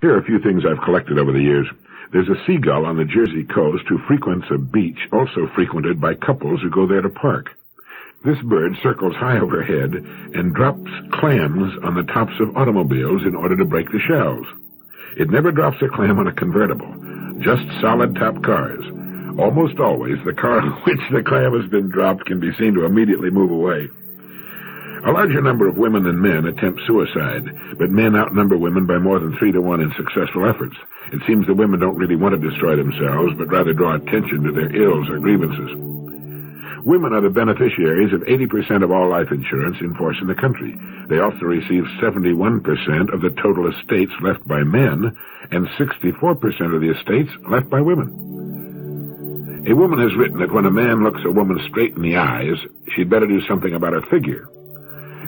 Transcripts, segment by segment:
Here are a few things I've collected over the years. There's a seagull on the Jersey coast who frequents a beach also frequented by couples who go there to park. This bird circles high overhead and drops clams on the tops of automobiles in order to break the shells. It never drops a clam on a convertible, just solid-top cars. Almost always, the car in which the clam has been dropped can be seen to immediately move away. A larger number of women than men attempt suicide, but men outnumber women by more than 3 to 1 in successful efforts. It seems the women don't really want to destroy themselves, but rather draw attention to their ills or grievances. Women are the beneficiaries of 80% of all life insurance in force in the country. They also receive 71% of the total estates left by men and 64% of the estates left by women. A woman has written that when a man looks a woman straight in the eyes, she'd better do something about her figure.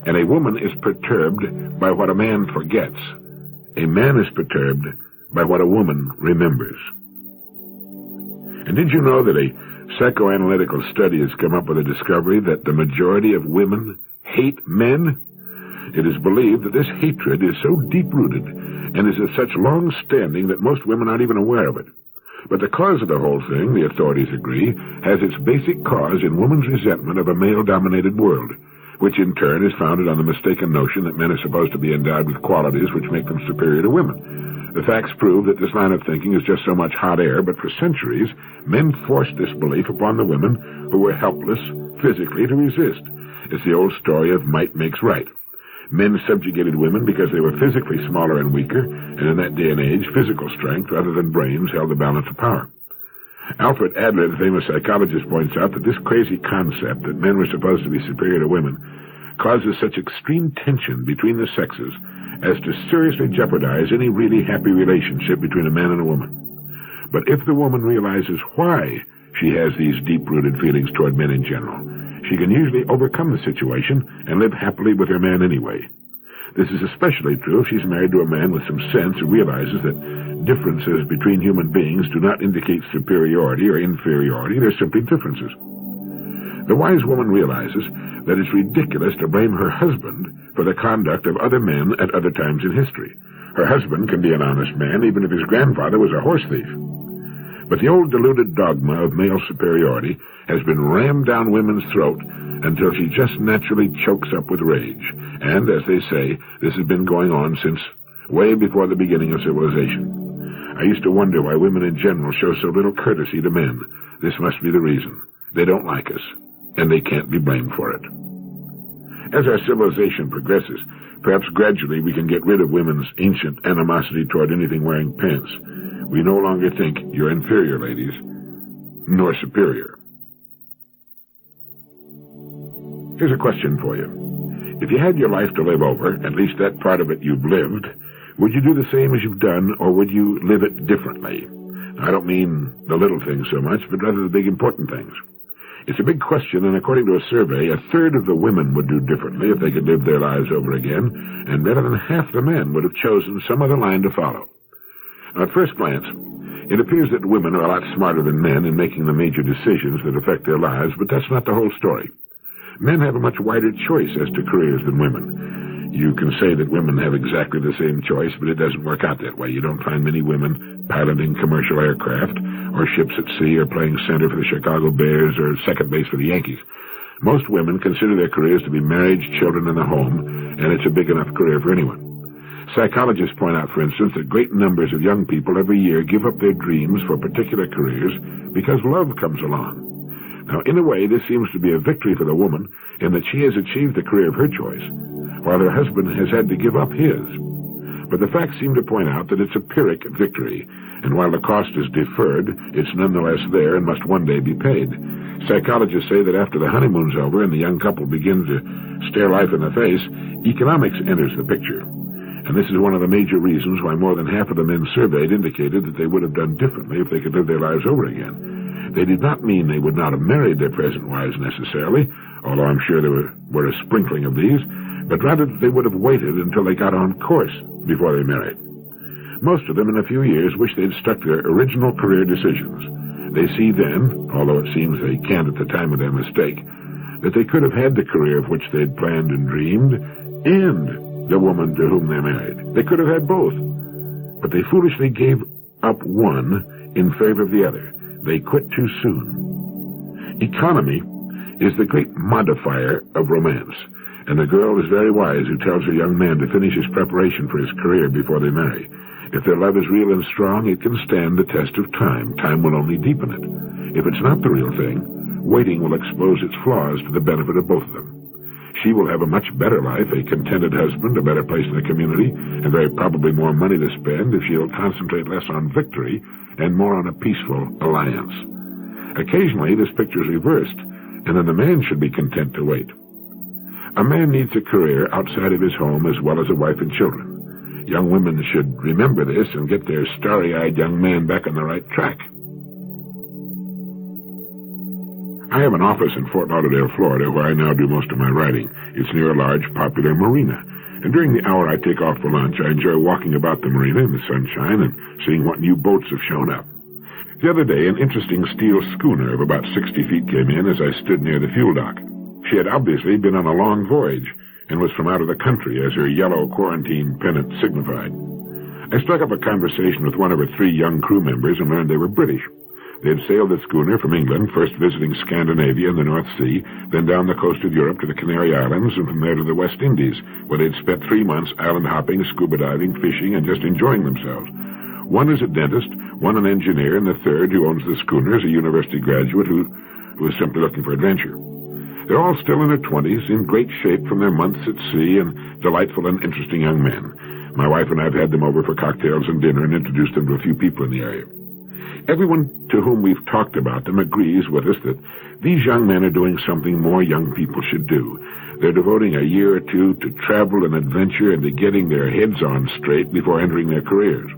And a woman is perturbed by what a man forgets. A man is perturbed by what a woman remembers. And did you know that a psychoanalytical study has come up with a discovery that the majority of women hate men? It is believed that this hatred is so deep-rooted and is of such long standing that most women aren't even aware of it. But the cause of the whole thing, the authorities agree, has its basic cause in woman's resentment of a male-dominated world, which in turn is founded on the mistaken notion that men are supposed to be endowed with qualities which make them superior to women. The facts prove that this line of thinking is just so much hot air, but for centuries, men forced this belief upon the women who were helpless physically to resist. It's the old story of might makes right. Men subjugated women because they were physically smaller and weaker, and in that day and age, physical strength rather than brains held the balance of power. Alfred Adler, the famous psychologist, points out that this crazy concept that men were supposed to be superior to women causes such extreme tension between the sexes as to seriously jeopardize any really happy relationship between a man and a woman. But if the woman realizes why she has these deep-rooted feelings toward men in general, she can usually overcome the situation and live happily with her man anyway. This is especially true if she's married to a man with some sense who realizes that differences between human beings do not indicate superiority or inferiority, they're simply differences. The wise woman realizes that it's ridiculous to blame her husband for the conduct of other men at other times in history. Her husband can be an honest man even if his grandfather was a horse thief. But the old deluded dogma of male superiority has been rammed down women's throat until she just naturally chokes up with rage. And, as they say, this has been going on since way before the beginning of civilization. I used to wonder why women in general show so little courtesy to men. This must be the reason. They don't like us, and they can't be blamed for it. As our civilization progresses, perhaps gradually we can get rid of women's ancient animosity toward anything wearing pants. We no longer think you're inferior, ladies, nor superior. Here's a question for you. If you had your life to live over, at least that part of it you've lived, would you do the same as you've done, or would you live it differently? I don't mean the little things so much, but rather the big important things. It's a big question, and according to a survey, 1/3 of the women would do differently if they could live their lives over again, and better than half the men would have chosen some other line to follow. Now, at first glance, it appears that women are a lot smarter than men in making the major decisions that affect their lives, but that's not the whole story. Men have a much wider choice as to careers than women. You can say that women have exactly the same choice, but it doesn't work out that way. You don't find many women piloting commercial aircraft, or ships at sea, or playing center for the Chicago Bears, or second base for the Yankees. Most women consider their careers to be marriage, children, and the home, and it's a big enough career for anyone. Psychologists point out, for instance, that great numbers of young people every year give up their dreams for particular careers because love comes along. Now, in a way, this seems to be a victory for the woman in that she has achieved the career of her choice, while her husband has had to give up his. But the facts seem to point out that it's a Pyrrhic victory, and while the cost is deferred, it's nonetheless there and must one day be paid. Psychologists say that after the honeymoon's over and the young couple begin to stare life in the face, economics enters the picture. And this is one of the major reasons why more than half of the men surveyed indicated that they would have done differently if they could live their lives over again. They did not mean they would not have married their present wives necessarily, although I'm sure there were a sprinkling of these, but rather that they would have waited until they got on course before they married. Most of them in a few years wish they'd stuck to their original career decisions. They see then, although it seems they can't at the time of their mistake, that they could have had the career of which they'd planned and dreamed, and the woman to whom they married. They could have had both. but they foolishly gave up one in favor of the other. They quit too soon. Economy is the great modifier of romance, and the girl is very wise who tells her young man to finish his preparation for his career before they marry. If their love is real and strong, it can stand the test of time. Time will only deepen it. If it's not the real thing, waiting will expose its flaws to the benefit of both of them. She will have a much better life, a contented husband, a better place in the community, and very probably more money to spend if she'll concentrate less on victory and more on a peaceful alliance. Occasionally, this picture is reversed, and then the man should be content to wait. A man needs a career outside of his home as well as a wife and children. Young women should remember this and get their starry-eyed young man back on the right track. I have an office in Fort Lauderdale, Florida, where I now do most of my writing. It's near a large, popular marina. And during the hour I take off for lunch, I enjoy walking about the marina in the sunshine and seeing what new boats have shown up. The other day, an interesting steel schooner of about 60 feet came in as I stood near the fuel dock. She had obviously been on a long voyage and was from out of the country, as her yellow quarantine pennant signified. I struck up a conversation with one of her 3 young crew members and learned they were British. They had sailed the schooner from England, first visiting Scandinavia and the North Sea, then down the coast of Europe to the Canary Islands, and from there to the West Indies, where they'd spent 3 months island hopping, scuba diving, fishing, and just enjoying themselves. One is a dentist, one an engineer, and the third, who owns the schooner, is a university graduate who is simply looking for adventure. They're all still in their 20s, in great shape from their months at sea, and delightful and interesting young men. My wife and I have had them over for cocktails and dinner and introduced them to a few people in the area. Everyone to whom we've talked about them agrees with us that these young men are doing something more young people should do. They're devoting a year or two to travel and adventure and to getting their heads on straight before entering their careers.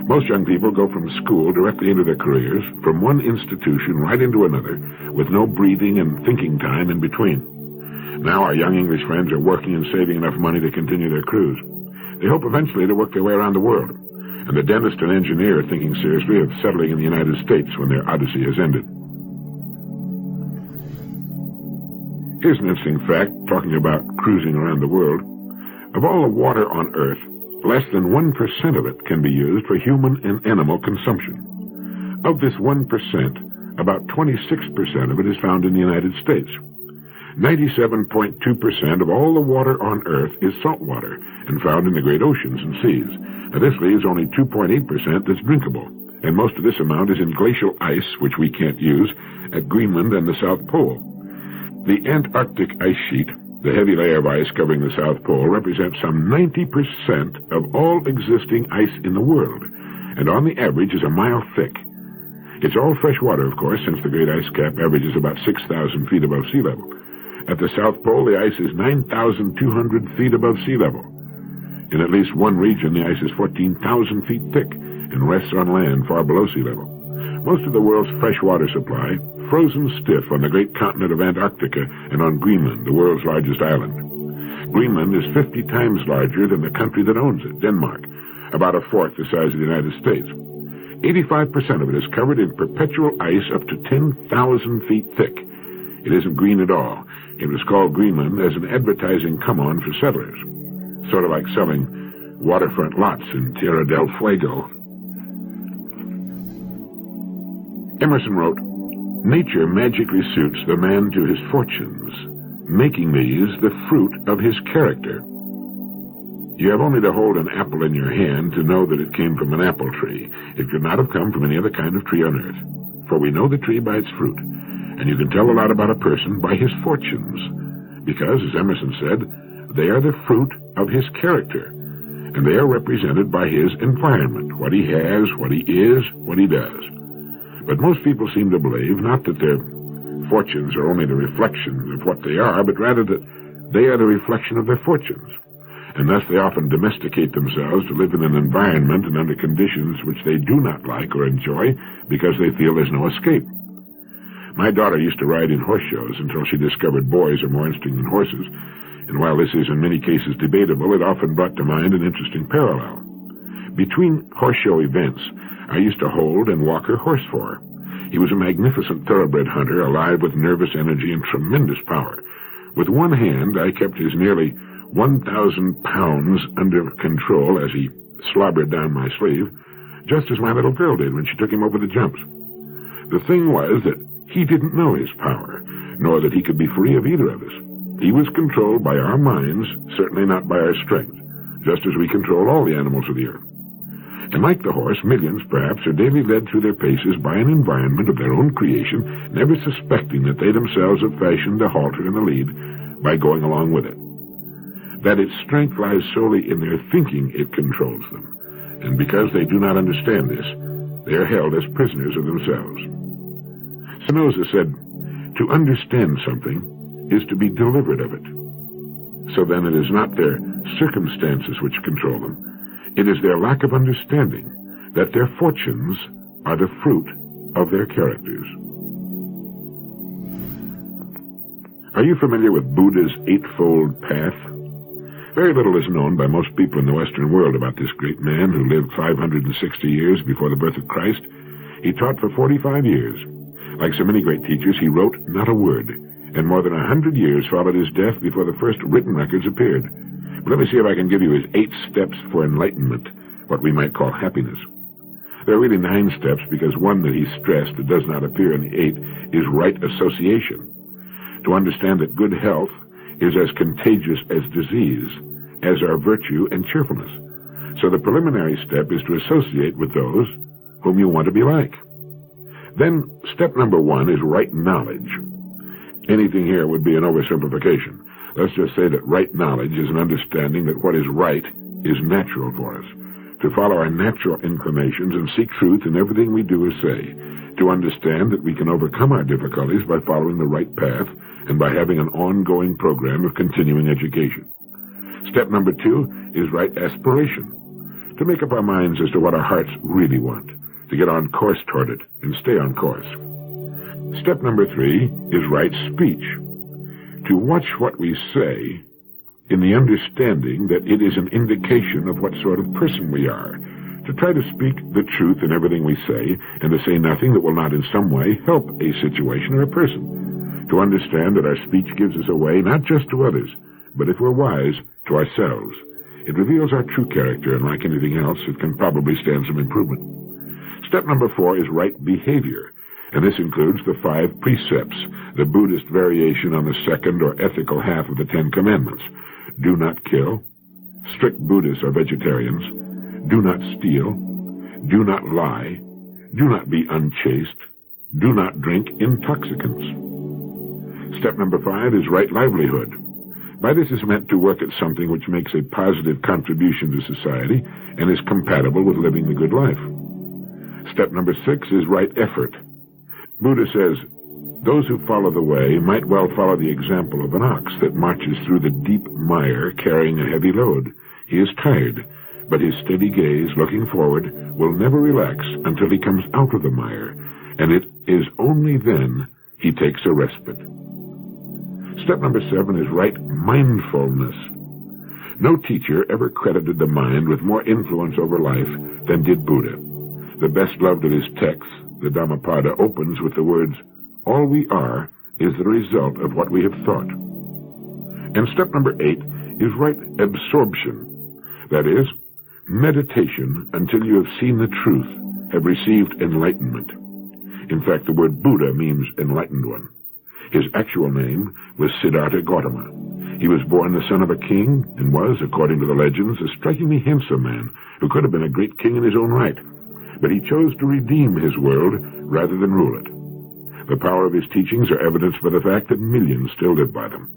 Most young people go from school directly into their careers, from one institution right into another, with no breathing and thinking time in between. Now our young English friends are working and saving enough money to continue their cruise. They hope eventually to work their way around the world. And the dentist and engineer are thinking seriously of settling in the United States when their odyssey has ended. Here's an interesting fact, talking about cruising around the world. Of all the water on Earth, less than 1% of it can be used for human and animal consumption. Of this 1%, about 26% of it is found in the United States. 97.2% of all the water on Earth is salt water and found in the great oceans and seas. Now, this leaves only 2.8% that's drinkable, and most of this amount is in glacial ice, which we can't use, at Greenland and the South Pole. The Antarctic ice sheet, the heavy layer of ice covering the South Pole, represents some 90% of all existing ice in the world, and on the average is a mile thick. It's all fresh water, of course, since the great ice cap averages about 6,000 feet above sea level. At the South Pole, the ice is 9,200 feet above sea level. In at least one region, the ice is 14,000 feet thick and rests on land far below sea level. Most of the world's fresh water supply, frozen stiff on the great continent of Antarctica and on Greenland, the world's largest island. Greenland is 50 times larger than the country that owns it, Denmark, about a fourth the size of the United States. 85% of it is covered in perpetual ice up to 10,000 feet thick. It isn't green at all. It was called Greenland as an advertising come-on for settlers. Sort of like selling waterfront lots in Tierra del Fuego. Emerson wrote, "Nature magically suits the man to his fortunes, making these the fruit of his character." You have only to hold an apple in your hand to know that it came from an apple tree. It could not have come from any other kind of tree on earth. For we know the tree by its fruit, and you can tell a lot about a person by his fortunes, because, as Emerson said, they are the fruit of his character, and they are represented by his environment, what he has, what he is, what he does. But most people seem to believe not that their fortunes are only the reflection of what they are, but rather that they are the reflection of their fortunes, and thus they often domesticate themselves to live in an environment and under conditions which they do not like or enjoy because they feel there's no escape. My daughter used to ride in horse shows until she discovered boys are more interesting than horses, and while this is in many cases debatable, it often brought to mind an interesting parallel. Between horse show events, I used to hold and walk her horse for her. He was a magnificent thoroughbred hunter, alive with nervous energy and tremendous power. With one hand, I kept his nearly 1,000 pounds under control as he slobbered down my sleeve, just as my little girl did when she took him over the jumps. The thing was that he didn't know his power, nor that he could be free of either of us. He was controlled by our minds, certainly not by our strength, just as we control all the animals of the earth. And like the horse, millions, perhaps, are daily led through their paces by an environment of their own creation, never suspecting that they themselves have fashioned the halter and the lead by going along with it. That its strength lies solely in their thinking it controls them, and because they do not understand this, they are held as prisoners of themselves. Spinoza said, "To understand something is to be delivered of it." So then it is not their circumstances which control them. It is their lack of understanding that their fortunes are the fruit of their characters. Are you familiar with Buddha's Eightfold Path? Very little is known by most people in the Western world about this great man who lived 560 years before the birth of Christ. He taught for 45 years. Like so many great teachers, he wrote not a word, and more than 100 years followed his death before the first written records appeared. But let me see if I can give you his 8 steps for enlightenment, what we might call happiness. There are really 9 steps, because one that he stressed that does not appear in the 8 is right association. To understand that good health is as contagious as disease, as are virtue and cheerfulness. So the preliminary step is to associate with those whom you want to be like. Then step number 1 is right knowledge. Anything here would be an oversimplification. Let's just say that right knowledge is an understanding that what is right is natural for us. To follow our natural inclinations and seek truth in everything we do or say. To understand that we can overcome our difficulties by following the right path and by having an ongoing program of continuing education. Step number 2 is right aspiration. To make up our minds as to what our hearts really want. To get on course toward it and stay on course. Step number 3 is right speech. To watch what we say in the understanding that it is an indication of what sort of person we are. To try to speak the truth in everything we say, and to say nothing that will not in some way help a situation or a person. To understand that our speech gives us away not just to others, but if we're wise, to ourselves. It reveals our true character, and like anything else, it can probably stand some improvement. Step number 4 is right behavior. And this includes the 5 precepts, the Buddhist variation on the second or ethical half of the 10 Commandments. Do not kill. Strict Buddhists are vegetarians. Do not steal. Do not lie. Do not be unchaste. Do not drink intoxicants. Step number 5 is right livelihood. By this is meant to work at something which makes a positive contribution to society and is compatible with living the good life. Step number 6 is right effort. Buddha says, those who follow the way might well follow the example of an ox that marches through the deep mire carrying a heavy load. He is tired, but his steady gaze, looking forward, will never relax until he comes out of the mire, and it is only then he takes a respite. Step number 7 is right mindfulness. No teacher ever credited the mind with more influence over life than did Buddha. The best loved of his texts, the Dhammapada, opens with the words, all we are is the result of what we have thought. And step number 8 is right absorption. That is, meditation until you have seen the truth, have received enlightenment. In fact, the word Buddha means enlightened one. His actual name was Siddhartha Gautama. He was born the son of a king and was, according to the legends, a strikingly handsome man who could have been a great king in his own right. But he chose to redeem his world rather than rule it. The power of his teachings are evidenced by the fact that millions still live by them.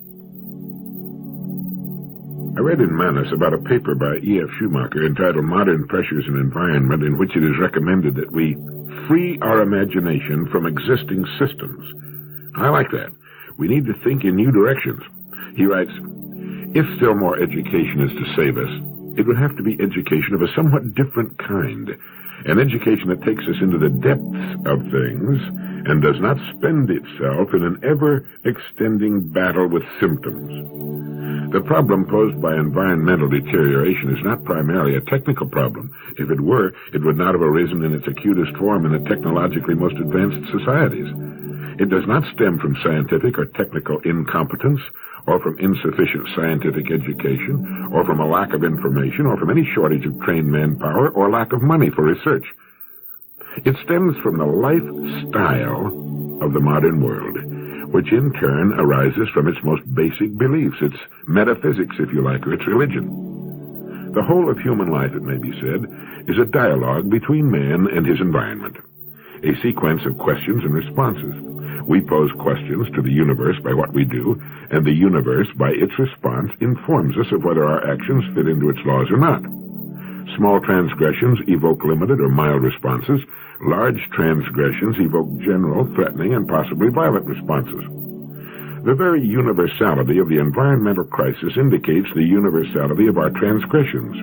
I read in Manus about a paper by E.F. Schumacher entitled Modern Pressures and Environment, in which it is recommended that we free our imagination from existing systems. I like that. We need to think in new directions. He writes, if still more education is to save us, it would have to be education of a somewhat different kind. An education that takes us into the depths of things and does not spend itself in an ever-extending battle with symptoms. The problem posed by environmental deterioration is not primarily a technical problem. If it were, it would not have arisen in its acutest form in the technologically most advanced societies. It does not stem from scientific or technical incompetence or from insufficient scientific education, or from a lack of information, or from any shortage of trained manpower, or lack of money for research. It stems from the lifestyle of the modern world, which in turn arises from its most basic beliefs, its metaphysics, if you like, or its religion. The whole of human life, it may be said, is a dialogue between man and his environment, a sequence of questions and responses. We pose questions to the universe by what we do, and the universe, by its response, informs us of whether our actions fit into its laws or not. Small transgressions evoke limited or mild responses. Large transgressions evoke general, threatening, and possibly violent responses. The very universality of the environmental crisis indicates the universality of our transgressions.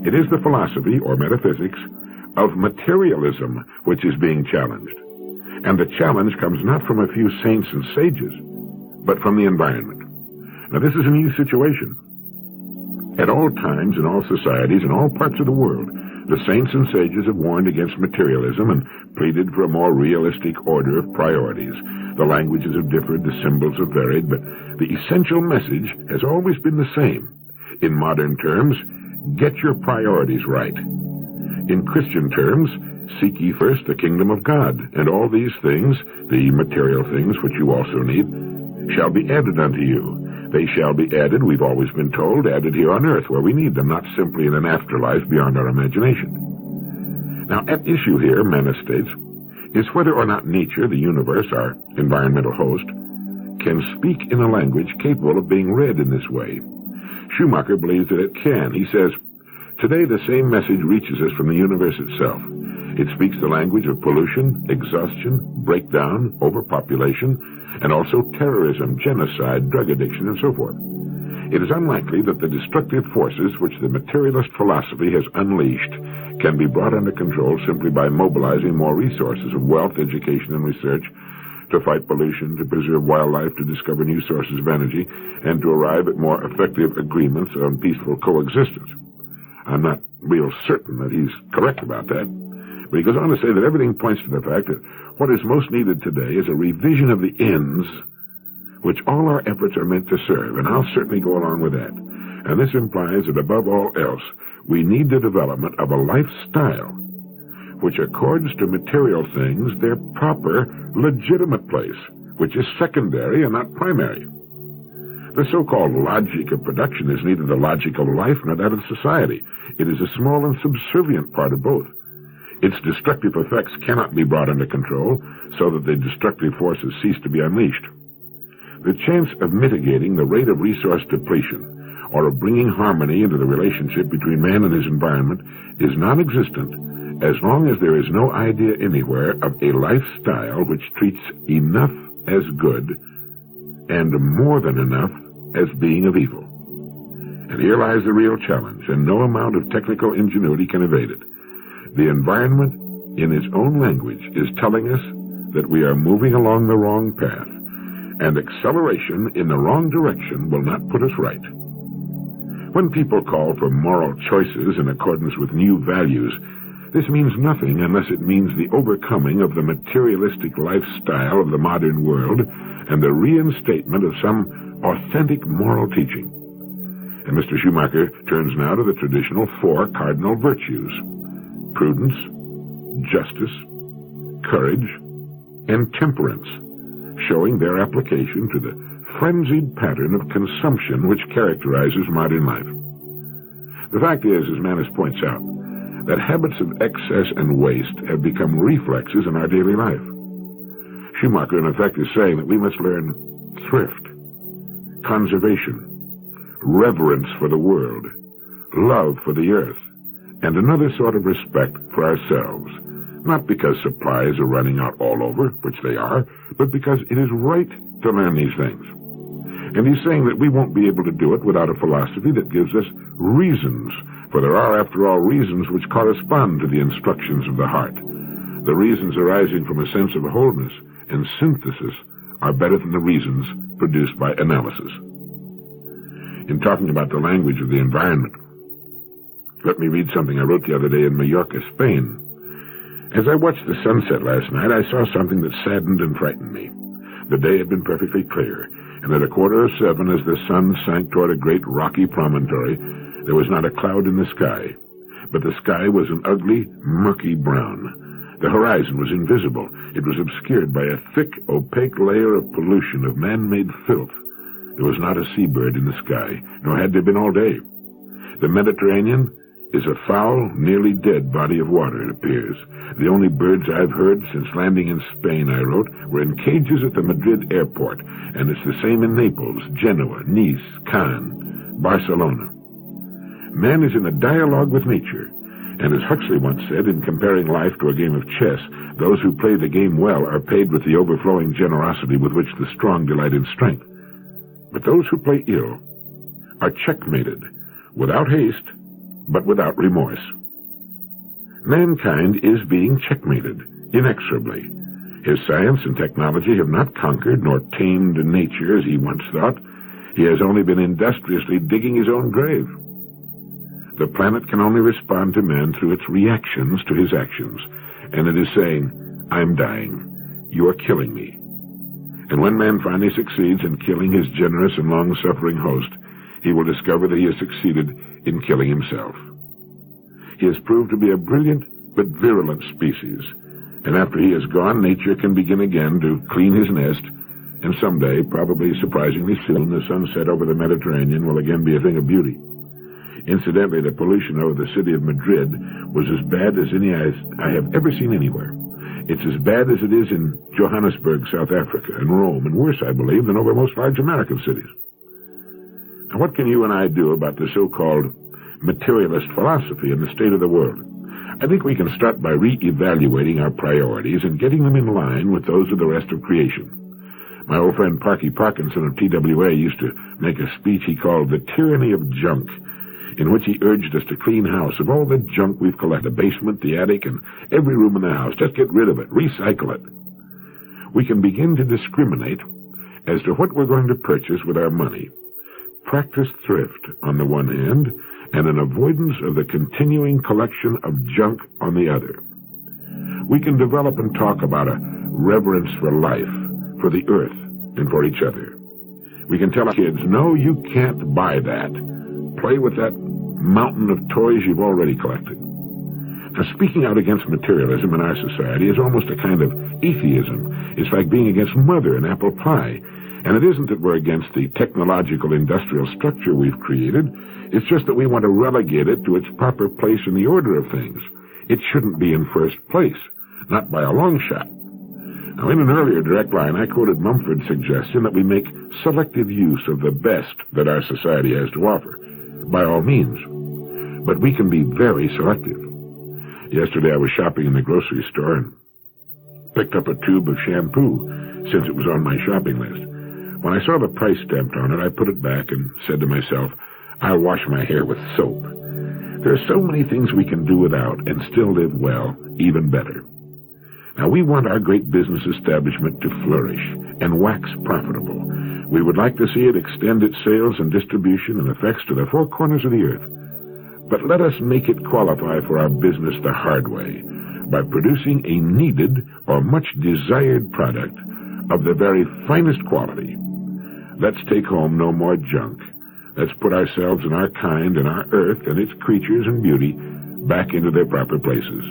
It is the philosophy, or metaphysics, of materialism which is being challenged. And the challenge comes not from a few saints and sages, but from the environment. Now, this is a new situation. At all times, in all societies, in all parts of the world, the saints and sages have warned against materialism and pleaded for a more realistic order of priorities. The languages have differed, the symbols have varied, but the essential message has always been the same. In modern terms, get your priorities right. In Christian terms, seek ye first the kingdom of God, and all these things, the material things which you also need, shall be added unto you. They shall be added, we've always been told, added here on earth where we need them, not simply in an afterlife beyond our imagination. Now, at issue here, Manna states, is whether or not nature, the universe, our environmental host, can speak in a language capable of being read in this way. Schumacher believes that it can. He says, today the same message reaches us from the universe itself. It speaks the language of pollution, exhaustion, breakdown, overpopulation, and also terrorism, genocide, drug addiction, and so forth. It is unlikely that the destructive forces which the materialist philosophy has unleashed can be brought under control simply by mobilizing more resources of wealth, education, and research to fight pollution, to preserve wildlife, to discover new sources of energy, and to arrive at more effective agreements on peaceful coexistence. I'm not real certain that he's correct about that, but he goes on to say that everything points to the fact that what is most needed today is a revision of the ends which all our efforts are meant to serve, and I'll certainly go along with that. And this implies that above all else, we need the development of a lifestyle which accords to material things their proper, legitimate place, which is secondary and not primary. The so-called logic of production is neither the logic of life nor that of society. It is a small and subservient part of both. Its destructive effects cannot be brought under control so that the destructive forces cease to be unleashed. The chance of mitigating the rate of resource depletion or of bringing harmony into the relationship between man and his environment is non-existent as long as there is no idea anywhere of a lifestyle which treats enough as good and more than enough as being of evil. And here lies the real challenge, and no amount of technical ingenuity can evade it. The environment, in its own language, is telling us that we are moving along the wrong path, and acceleration in the wrong direction will not put us right. When people call for moral choices in accordance with new values, this means nothing unless it means the overcoming of the materialistic lifestyle of the modern world and the reinstatement of some authentic moral teaching. And Mr. Schumacher turns now to the traditional 4 cardinal virtues: prudence, justice, courage, and temperance, showing their application to the frenzied pattern of consumption which characterizes modern life. The fact is, as Manus points out, that habits of excess and waste have become reflexes in our daily life. Schumacher, in effect, is saying that we must learn thrift, conservation, reverence for the world, love for the earth, and another sort of respect for ourselves, not because supplies are running out all over, which they are, but because it is right to learn these things. And he's saying that we won't be able to do it without a philosophy that gives us reasons, for there are, after all, reasons which correspond to the instructions of the heart. The reasons arising from a sense of wholeness and synthesis are better than the reasons produced by analysis. In talking about the language of the environment, let me read something I wrote the other day in Mallorca, Spain. As I watched the sunset last night, I saw something that saddened and frightened me. The day had been perfectly clear, and at 6:45, as the sun sank toward a great rocky promontory, there was not a cloud in the sky, but the sky was an ugly, murky brown. The horizon was invisible. It was obscured by a thick, opaque layer of pollution, of man-made filth. There was not a seabird in the sky, nor had there been all day. The Mediterranean is a foul, nearly dead body of water, it appears. The only birds I've heard since landing in Spain, I wrote, were in cages at the Madrid airport, and it's the same in Naples, Genoa, Nice, Cannes, Barcelona. Man is in a dialogue with nature, and as Huxley once said, in comparing life to a game of chess, those who play the game well are paid with the overflowing generosity with which the strong delight in strength. But those who play ill are checkmated, without haste, but without remorse. Mankind is being checkmated, inexorably. His science and technology have not conquered nor tamed nature as he once thought. He has only been industriously digging his own grave. The planet can only respond to man through its reactions to his actions, and it is saying, I'm dying. You are killing me. And when man finally succeeds in killing his generous and long-suffering host, he will discover that he has succeeded in killing himself. He has proved to be a brilliant but virulent species, and after he is gone, nature can begin again to clean his nest, and someday, probably surprisingly soon, the sunset over the Mediterranean will again be a thing of beauty. Incidentally, the pollution over the city of Madrid was as bad as any I have ever seen anywhere. It's as bad as it is in Johannesburg, South Africa, and Rome, and worse, I believe, than over most large American cities. Now, what can you and I do about the so-called materialist philosophy and the state of the world? I think we can start by re-evaluating our priorities and getting them in line with those of the rest of creation. My old friend Parky Parkinson of TWA used to make a speech he called The Tyranny of Junk, in which he urged us to clean house of all the junk we've collected, the basement, the attic, and every room in the house. Just get rid of it, recycle it. We can begin to discriminate as to what we're going to purchase with our money. Practice thrift on the one hand, and an avoidance of the continuing collection of junk on the other. We can develop and talk about a reverence for life, for the earth, and for each other. We can tell our kids, no, you can't buy that. Play with that mountain of toys you've already collected. Now, speaking out against materialism in our society is almost a kind of atheism. It's like being against mother and apple pie. And it isn't that we're against the technological industrial structure we've created. It's just that we want to relegate it to its proper place in the order of things. It shouldn't be in first place, not by a long shot. Now, in an earlier direct line, I quoted Mumford's suggestion that we make selective use of the best that our society has to offer. By all means. But we can be very selective. Yesterday I was shopping in the grocery store and picked up a tube of shampoo, since it was on my shopping list. When I saw the price stamped on it, I put it back and said to myself, I'll wash my hair with soap. There are so many things we can do without and still live well, even better. Now, we want our great business establishment to flourish and wax profitable. We would like to see it extend its sales and distribution and effects to the four corners of the earth. But let us make it qualify for our business the hard way, by producing a needed or much desired product of the very finest quality. Let's take home no more junk. Let's put ourselves and our kind and our earth and its creatures and beauty back into their proper places.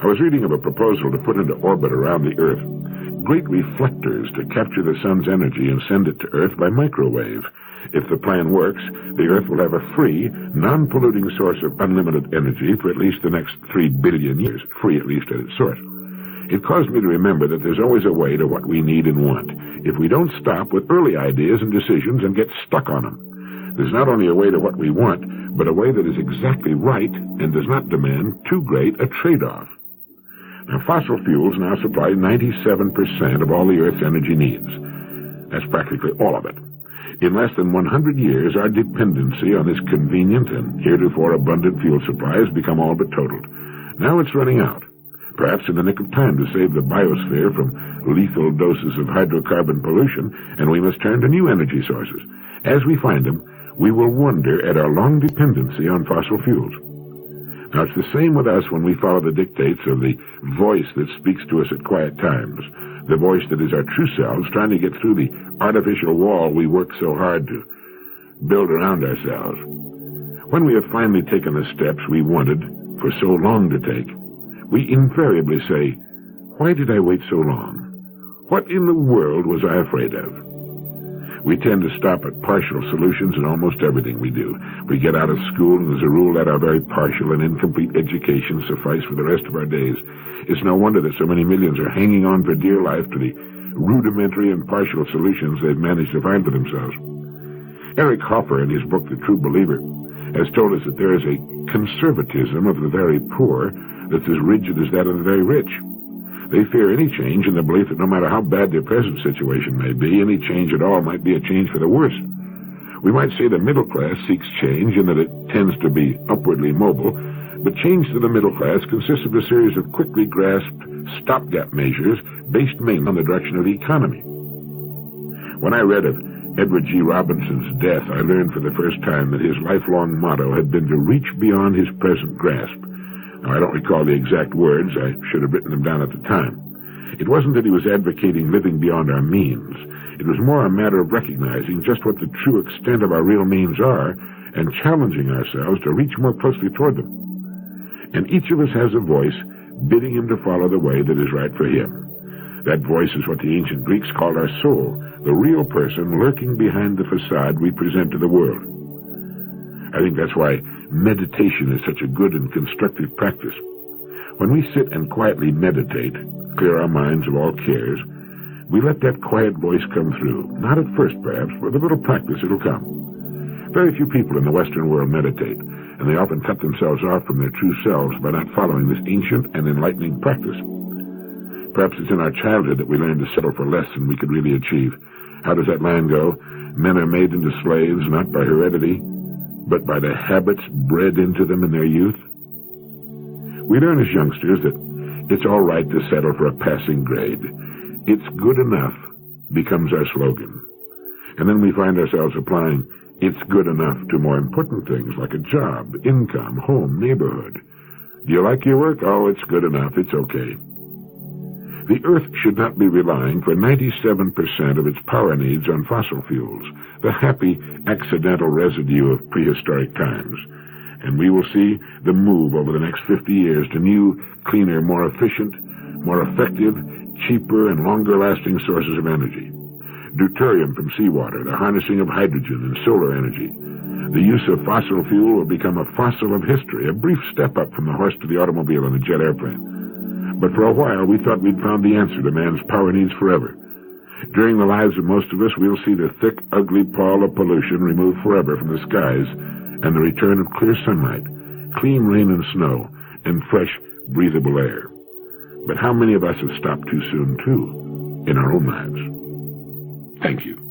I was reading of a proposal to put into orbit around the earth great reflectors to capture the sun's energy and send it to earth by microwave. If the plan works, the earth will have a free, non-polluting source of unlimited energy for at least the next 3 billion years, free at least at its source. It caused me to remember that there's always a way to what we need and want, if we don't stop with early ideas and decisions and get stuck on them. There's not only a way to what we want, but a way that is exactly right and does not demand too great a trade-off. Now, fossil fuels now supply 97% of all the Earth's energy needs. That's practically all of it. In less than 100 years, our dependency on this convenient and heretofore abundant fuel supply has become all but totaled. Now it's running out, perhaps in the nick of time to save the biosphere from lethal doses of hydrocarbon pollution, and we must turn to new energy sources. As we find them, we will wonder at our long dependency on fossil fuels. Now, it's the same with us when we follow the dictates of the voice that speaks to us at quiet times, the voice that is our true selves trying to get through the artificial wall we work so hard to build around ourselves. When we have finally taken the steps we wanted for so long to take, we invariably say, "Why did I wait so long? What in the world was I afraid of?" We tend to stop at partial solutions in almost everything we do. We get out of school and as a rule let our very partial and incomplete education suffice for the rest of our days. It's no wonder that so many millions are hanging on for dear life to the rudimentary and partial solutions they've managed to find for themselves. Eric Hoffer, in his book The True Believer, has told us that there is a conservatism of the very poor that's as rigid as that of the very rich. They fear any change in the belief that no matter how bad their present situation may be, any change at all might be a change for the worse. We might say the middle class seeks change in that it tends to be upwardly mobile, but change to the middle class consists of a series of quickly grasped stopgap measures based mainly on the direction of the economy. When I read of Edward G. Robinson's death, I learned for the first time that his lifelong motto had been to reach beyond his present grasp. Now, I don't recall the exact words. I should have written them down at the time. It wasn't that he was advocating living beyond our means. It was more a matter of recognizing just what the true extent of our real means are and challenging ourselves to reach more closely toward them. And each of us has a voice bidding him to follow the way that is right for him. That voice is what the ancient Greeks called our soul, the real person lurking behind the facade we present to the world. I think that's why meditation is such a good and constructive practice. When we sit and quietly meditate, clear our minds of all cares, we let that quiet voice come through. Not at first, perhaps, but with a little practice it'll come. Very few people in the Western world meditate, and they often cut themselves off from their true selves by not following this ancient and enlightening practice. Perhaps it's in our childhood that we learn to settle for less than we could really achieve. How does that line go? Men are made into slaves not by heredity, but by the habits bred into them in their youth. We learn as youngsters that it's all right to settle for a passing grade. It's good enough becomes our slogan. And then we find ourselves applying it's good enough to more important things like a job, income, home, neighborhood. Do you like your work? Oh, it's good enough. It's okay. The Earth should not be relying for 97% of its power needs on fossil fuels, the happy accidental residue of prehistoric times. And we will see the move over the next 50 years to new, cleaner, more efficient, more effective, cheaper, and longer-lasting sources of energy. Deuterium from seawater, the harnessing of hydrogen and solar energy. The use of fossil fuel will become a fossil of history, a brief step up from the horse to the automobile and the jet airplane. But for a while, we thought we'd found the answer to man's power needs forever. During the lives of most of us, we'll see the thick, ugly pall of pollution removed forever from the skies and the return of clear sunlight, clean rain and snow, and fresh, breathable air. But how many of us have stopped too soon, too, in our own lives? Thank you.